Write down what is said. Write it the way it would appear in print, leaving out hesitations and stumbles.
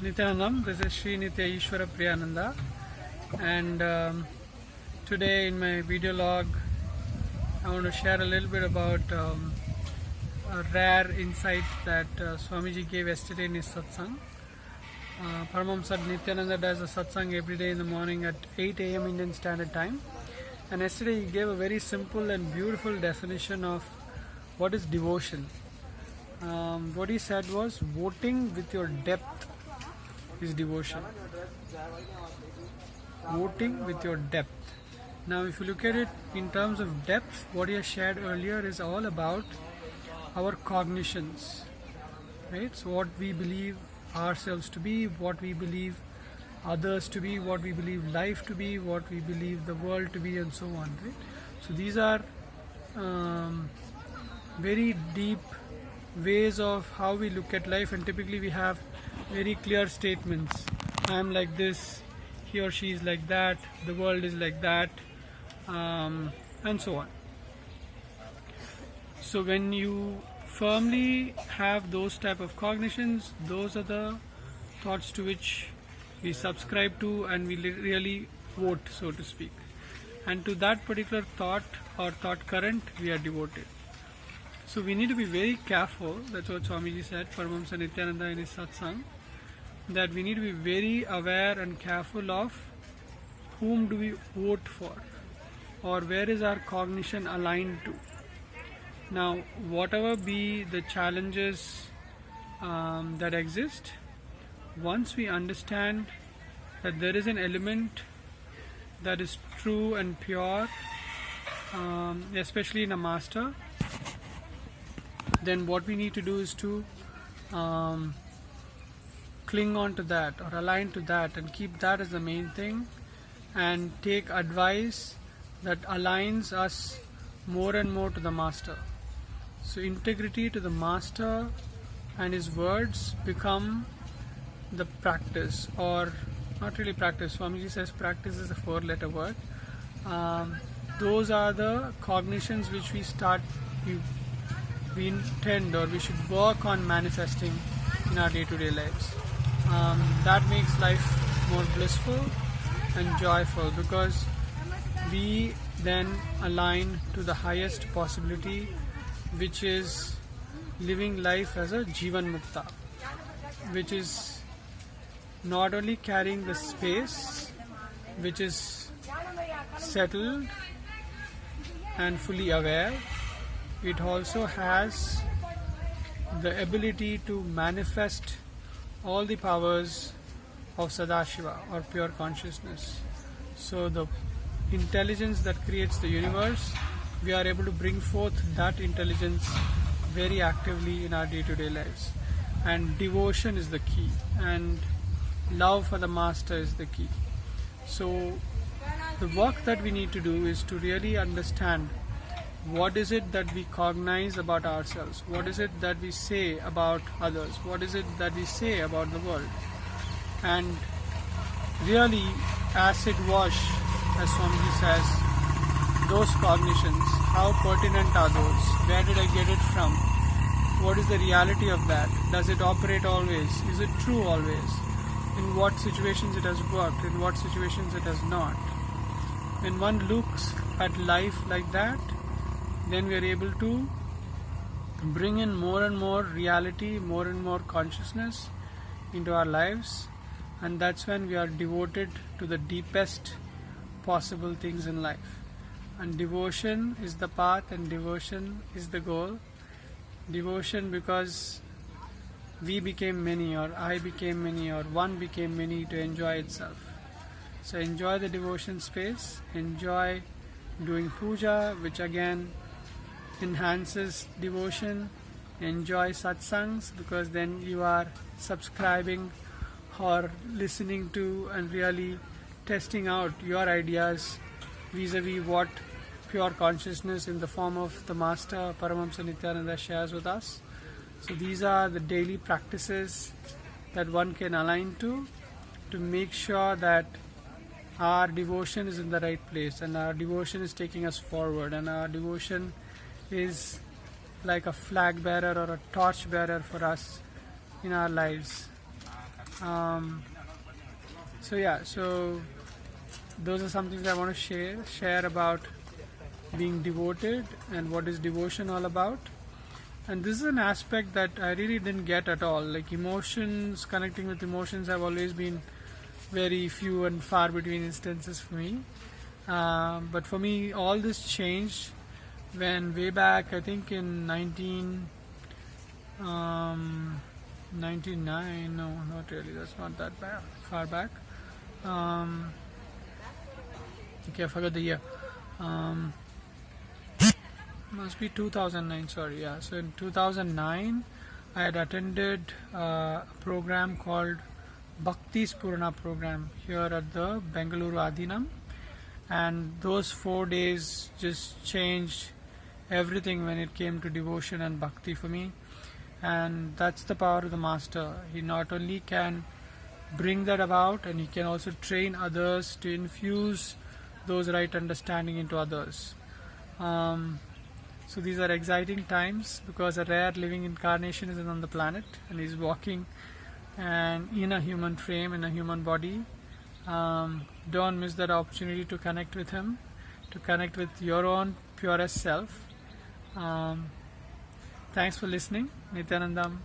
Nithyanandam. This is Sri Nitya Ishwara Priyananda, and today in my video log I want to share a little bit about a rare insight that Swamiji gave yesterday in his satsang. Paramahamsa Nithyananda does a satsang every day in the morning at 8 a.m. Indian Standard Time, and yesterday he gave a very simple and beautiful definition of what is devotion. What he said was, voting with your depth is devotion. Voting with your depth. Now if you look at it in terms of depth, what he has shared earlier is all about our cognitions, right? So what we believe ourselves to be, what we believe others to be, what we believe life to be, what we believe the world to be, and so on, right? So these are very deep ways of how we look at life, and typically we have very clear statements. I am like this, he or she is like that, the world is like that, and so on. So when you firmly have those type of cognitions, those are the thoughts to which we subscribe to and we really vote, so to speak. And to that particular thought or thought current, we are devoted. So we need to be very careful. That's what Swamiji said, Paramahamsa Nithyananda in his satsang, that we need to be very aware and careful of whom do we vote for, or where is our cognition aligned to. Now, whatever be the challenges that exist, once we understand that there is an element that is true and pure, especially in a master, then what we need to do is to cling on to that or align to that and keep that as the main thing, and take advice that aligns us more and more to the master. So integrity to the master and his words become the practice, or not really practice. Swamiji says practice is a 4-letter word. Those are the cognitions which we intend, or we should work on manifesting in our day-to-day lives. That makes life more blissful and joyful, because we then align to the highest possibility, which is living life as a Jivan Mukta, which is not only carrying the space, which is settled and fully aware, it also has the ability to manifest all the powers of Sadashiva, or pure consciousness. So the intelligence that creates the universe, we are able to bring forth that intelligence very actively in our day-to-day lives. And devotion is the key, and love for the master is the key. So the work that we need to do is to really understand what is it that we cognize about ourselves, what is it that we say about others, what is it that we say about the world, and really acid wash, as Swamiji says, those cognitions. How pertinent are those? Where did I get it from? What is the reality of that? Does it operate always? Is it true always? In what situations it has worked, in what situations it has not? When one looks at life like that, then we are able to bring in more and more reality, more and more consciousness into our lives, and that's when we are devoted to the deepest possible things in life. And devotion is the path, and devotion is the goal. Devotion because we became many, or I became many, or one became many to enjoy itself. So enjoy the devotion space, enjoy doing puja, which again enhances devotion. Enjoy satsangs, because then you are subscribing or listening to and really testing out your ideas vis-a-vis what pure consciousness in the form of the master Paramahamsa Nithyananda shares with us. So these are the daily practices that one can align to make sure that our devotion is in the right place, and our devotion is taking us forward, and our devotion is like a flag bearer or a torch bearer for us in our lives. So yeah, so those are some things I want to share about being devoted and what is devotion all about. And this is an aspect that I really didn't get at all. Like emotions, connecting with emotions have always been very few and far between instances for me. But for me, all this changed when way back, I think in 99, no, not really, that's not that far back. Okay, I forgot the year. Must be 2009, sorry, yeah. So in 2009, I had attended a program called Bhakti Spurna program here at the Bengaluru Adinam, and those 4 days just changed everything when it came to devotion and bhakti for me. And that's the power of the master. He not only can bring that about, and he can also train others to infuse those right understanding into others. So these are exciting times because a rare living incarnation is on the planet and he's walking and in a human frame, in a human body. Don't miss that opportunity to connect with him, to connect with your own purest self. Thanks for listening. Nithyanandam.